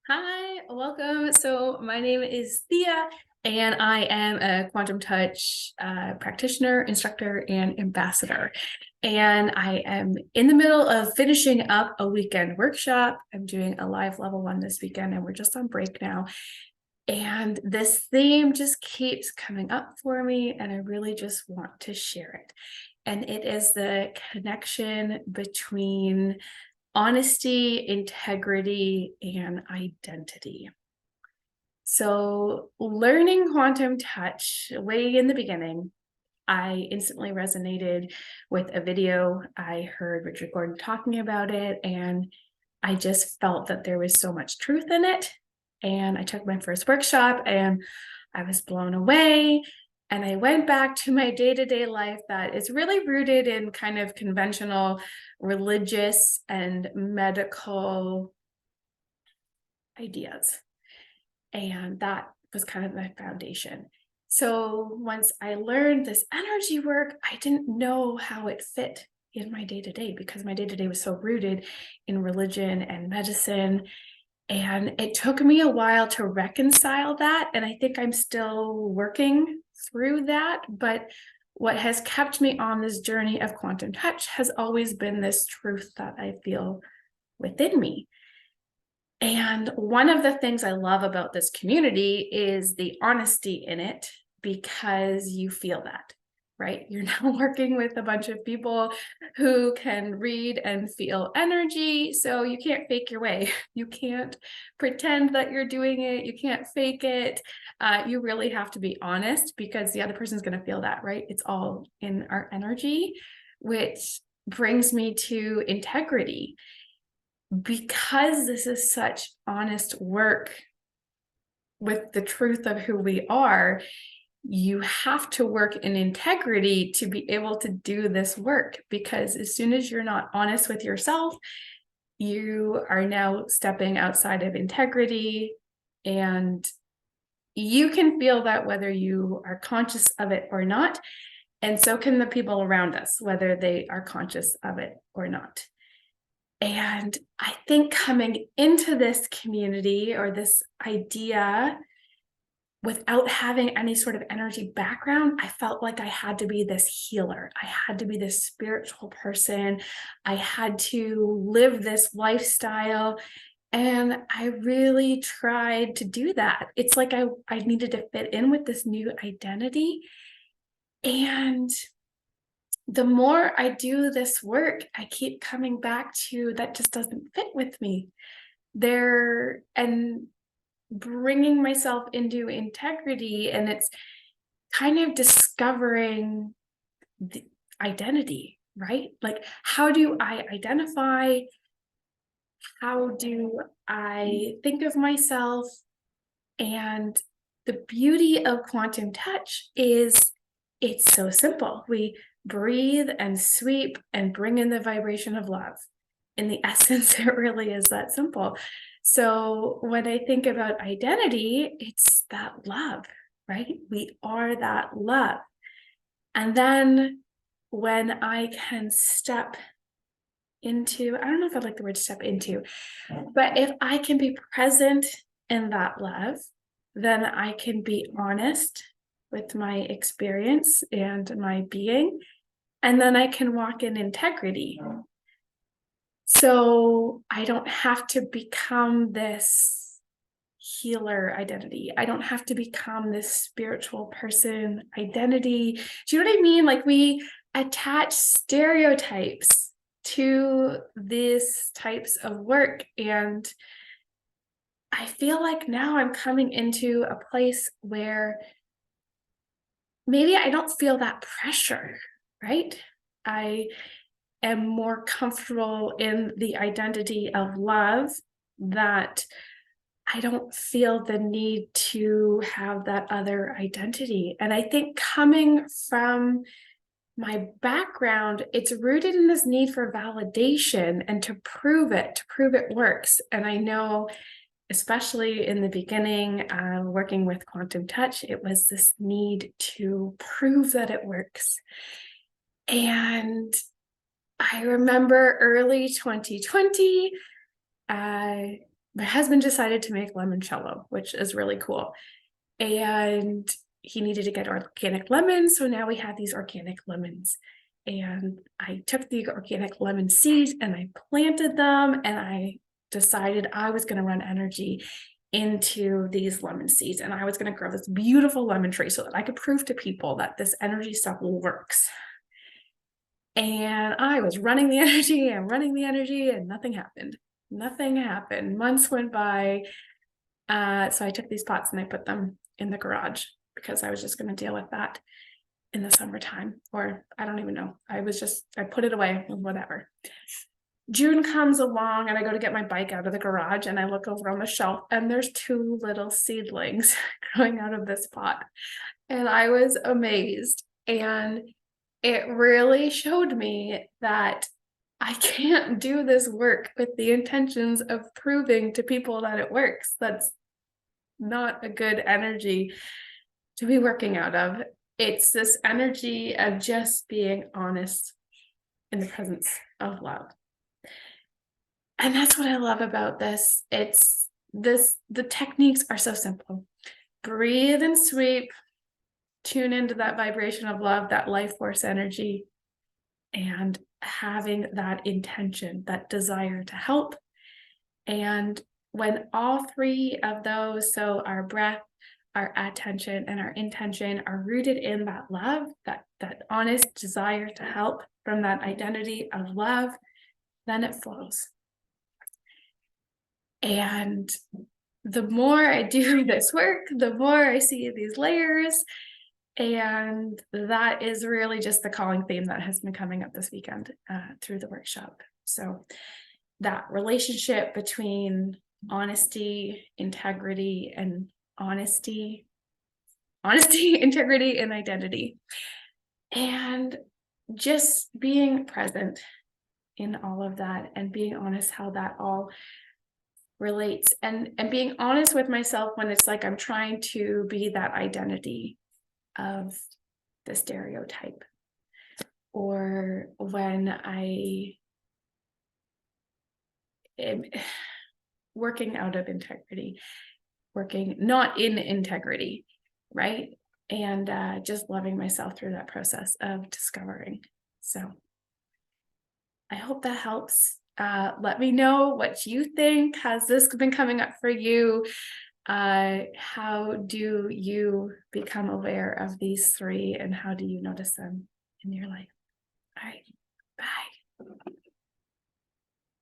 Hi, welcome. So my name is Thea, and I am a quantum touch practitioner, instructor, and ambassador. And I am in the middle of finishing up a weekend workshop. I'm doing a live level one this weekend, and we're just on break now. And this theme just keeps coming up for me, and I really just want to share it. And it is the connection between honesty, integrity, and identity. So, learning quantum touch way in the beginning, I instantly resonated with a video. I heard Richard Gordon talking about it, and I just felt that there was so much truth in it. And I took my first workshop and I was blown away. And I went back to my day to day life that is really rooted in kind of conventional religious and medical ideas. And that was kind of my foundation. So once I learned this energy work, I didn't know how it fit in my day to day because my day to day was so rooted in religion and medicine. And it took me a while to reconcile that. And I think I'm still working through that. But what has kept me on this journey of quantum touch has always been this truth that I feel within me. And one of the things I love about this community is the honesty in it because you feel that, right? You're now working with a bunch of people who can read and feel energy. So you can't fake your way. You can't pretend that you're doing it. You can't fake it. You really have to be honest because the other person's going to feel that, right? It's all in our energy, which brings me to integrity because this is such honest work with the truth of who we are, you have to work in integrity to be able to do this work. Because as soon as you're not honest with yourself, you are now stepping outside of integrity. And you can feel that whether you are conscious of it or not. And so can the people around us, whether they are conscious of it or not. And I think coming into this community or this idea without having any sort of energy background, I felt like I had to be this healer. I had to be this spiritual person. I had to live this lifestyle. And I really tried to do that. It's like I needed to fit in with this new identity. And the more I do this work, I keep coming back to that just doesn't fit with me there and bringing myself into integrity. And it's kind of discovering the identity, right? Like, how do I identify? How do I think of myself? And the beauty of quantum touch is it's so simple. We breathe and sweep and bring in the vibration of love. In the essence, it really is that simple. So when I think about identity, it's that love, right? We are that love. And then when I can step into, I don't know if I like the word step into, but if I can be present in that love, then I can be honest with my experience and my being, and then I can walk in integrity. So I don't have to become this healer identity. I don't have to become this spiritual person identity. Do you know what I mean? Like we attach stereotypes to these types of work. And I feel like now I'm coming into a place where maybe I don't feel that pressure, right? I am more comfortable in the identity of love that I don't feel the need to have that other identity. And I think coming from my background, it's rooted in this need for validation and to prove it works. And I know, especially in the beginning, working with quantum touch, it was this need to prove that it works. And I remember early 2020, my husband decided to make limoncello, which is really cool. And he needed to get organic lemons. So now we have these organic lemons. And I took the organic lemon seeds and I planted them, and I decided I was going to run energy into these lemon seeds, and I was going to grow this beautiful lemon tree so that I could prove to people that this energy stuff works. And I was running the energy and running the energy, and nothing happened. Nothing happened. Months went by. So I took these pots and I put them in the garage because I was just going to deal with that in the summertime, or I don't even know. I put it away, whatever. June comes along and I go to get my bike out of the garage, and I look over on the shelf and there's 2 little seedlings growing out of this pot. And I was amazed. And it really showed me that I can't do this work with the intentions of proving to people that it works. That's not a good energy to be working out of. It's this energy of just being honest in the presence of love. And that's what I love about this. The techniques are so simple. Breathe and sweep, tune into that vibration of love, that life force energy, and having that intention, that desire to help. And when all 3 of those, so our breath, our attention, and our intention, are rooted in that love, that honest desire to help from that identity of love, then it flows. And the more I do this work, the more I see these layers. And that is really just the calling theme that has been coming up this weekend through the workshop. So that relationship between honesty, integrity, and integrity, and identity. And just being present in all of that, and being honest how that all relates, and being honest with myself when it's like I'm trying to be that identity of the stereotype, or when I am working out of integrity, working not in integrity, right? And just loving myself through that process of discovering. So I hope that helps. Let me know what you think. Has this been coming up for you? How do you become aware of these 3, and how do you notice them in your life? All right, bye.